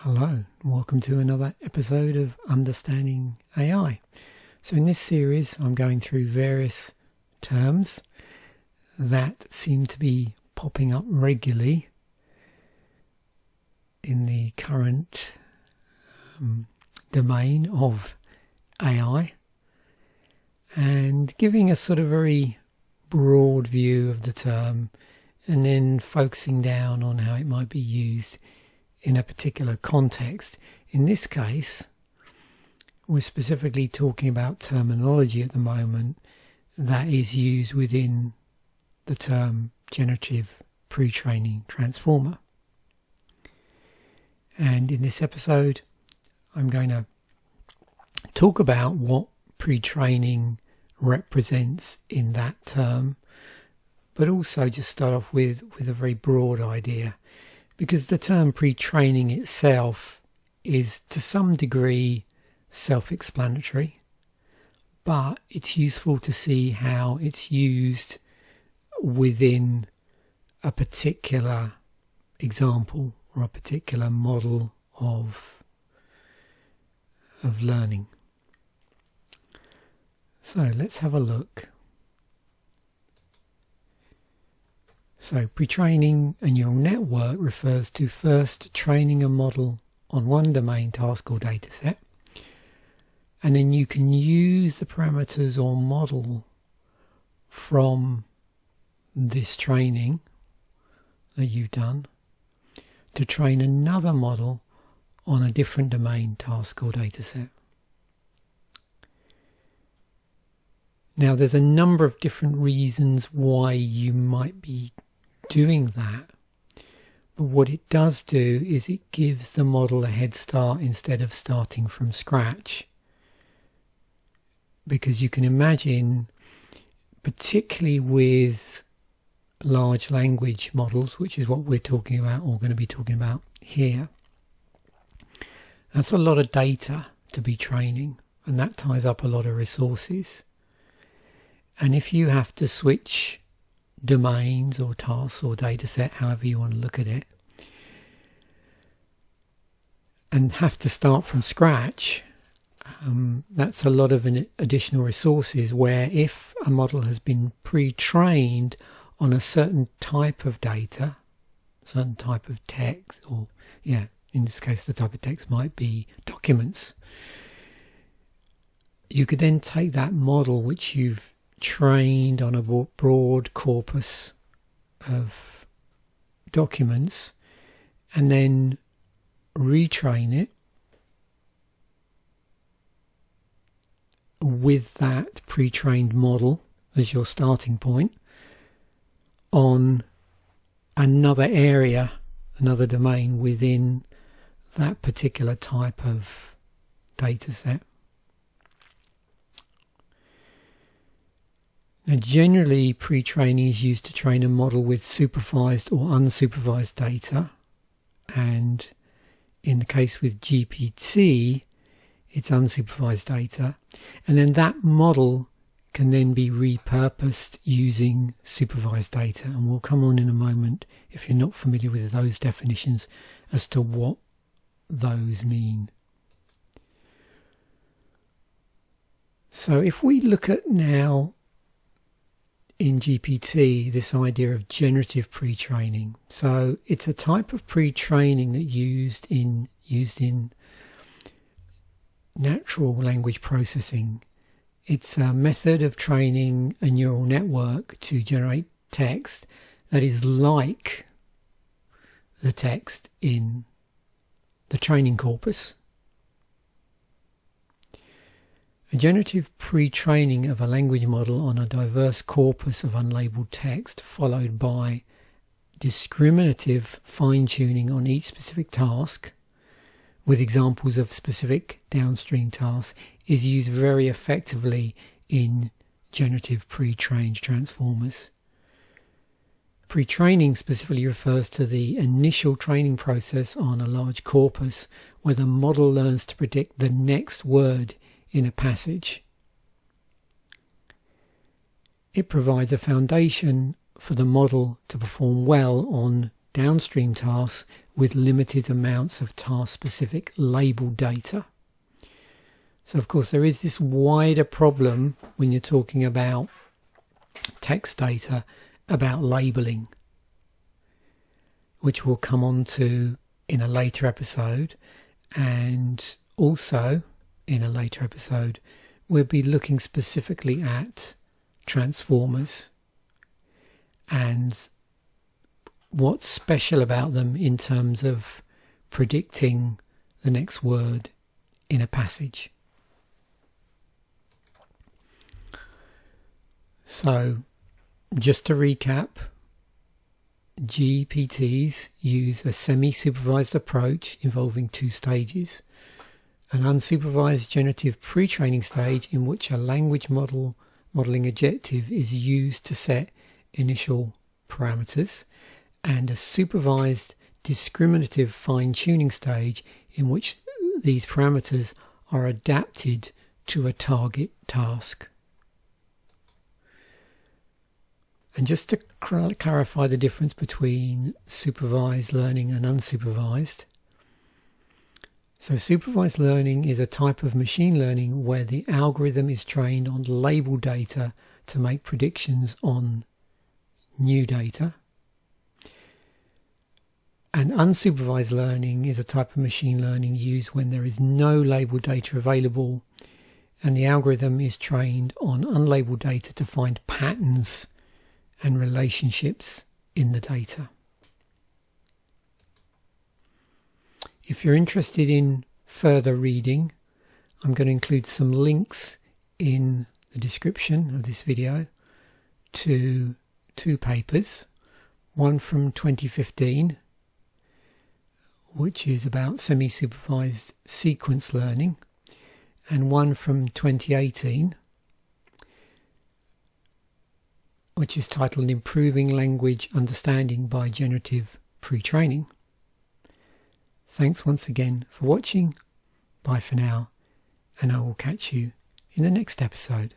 Hello, and welcome to another episode of Understanding AI. So in this series I'm going through various terms that seem to be popping up regularly in the current domain of AI and giving a sort of very broad view of the term and then focusing down on how it might be used in a particular context. In this case, we're specifically talking about terminology at the moment that is used within the term Generative Pre-Training Transformer. And in this episode, I'm going to talk about what pre-training represents in that term, but also just start off with a very broad idea. Because the term pre-training itself is to some degree self-explanatory, but it's useful to see how it's used within a particular example or a particular model of learning. So let's have a look. So pre-training a neural network refers to first training a model on one domain, task or dataset, and then you can use the parameters or model from this training that you've done to train another model on a different domain, task or dataset. Now there's a number of different reasons why you might be doing that, but what it does do is it gives the model a head start instead of starting from scratch, because you can imagine, particularly with large language models, which is what we're talking about or going to be talking about here, that's a lot of data to be training, and that ties up a lot of resources. And if you have to switch domains or tasks or dataset, however you want to look at it, and have to start from scratch, that's a lot of additional resources, where if a model has been pre-trained on a certain type of data, certain type of text, or in this case the type of text might be documents, you could then take that model which you've trained on a broad corpus of documents and then retrain it with that pre-trained model as your starting point on another area, another domain within that particular type of data set. Now, generally, pre-training is used to train a model with supervised or unsupervised data, and in the case with GPT, it's unsupervised data, and then that model can then be repurposed using supervised data, and we'll come on in a moment, if you're not familiar with those definitions, as to what those mean. So if we look at now in GPT, this idea of generative pre-training. So it's a type of pre-training that used in natural language processing. It's a method of training a neural network to generate text that is like the text in the training corpus. A generative pre-training of a language model on a diverse corpus of unlabeled text, followed by discriminative fine-tuning on each specific task, with examples of specific downstream tasks, is used very effectively in generative pre-trained transformers. Pre-training specifically refers to the initial training process on a large corpus where the model learns to predict the next word in a passage. It provides a foundation for the model to perform well on downstream tasks with limited amounts of task-specific label data. So of course there is this wider problem when you're talking about text data about labeling, which we'll come on to in a later episode. And also in a later episode we'll be looking specifically at transformers and what's special about them in terms of predicting the next word in a passage. So, just to recap, GPTs use a semi-supervised approach involving 2 stages. An unsupervised generative pre-training stage in which a language modelling objective is used to set initial parameters, and a supervised discriminative fine-tuning stage in which these parameters are adapted to a target task. And just to clarify the difference between supervised learning and unsupervised. So supervised learning is a type of machine learning where the algorithm is trained on label data to make predictions on new data. And unsupervised learning is a type of machine learning used when there is no labeled data available and the algorithm is trained on unlabeled data to find patterns and relationships in the data. If you're interested in further reading, I'm going to include some links in the description of this video to 2 papers, one from 2015, which is about semi-supervised sequence learning, and one from 2018, which is titled Improving Language Understanding by Generative Pre-Training. Thanks once again for watching. Bye for now, and I will catch you in the next episode.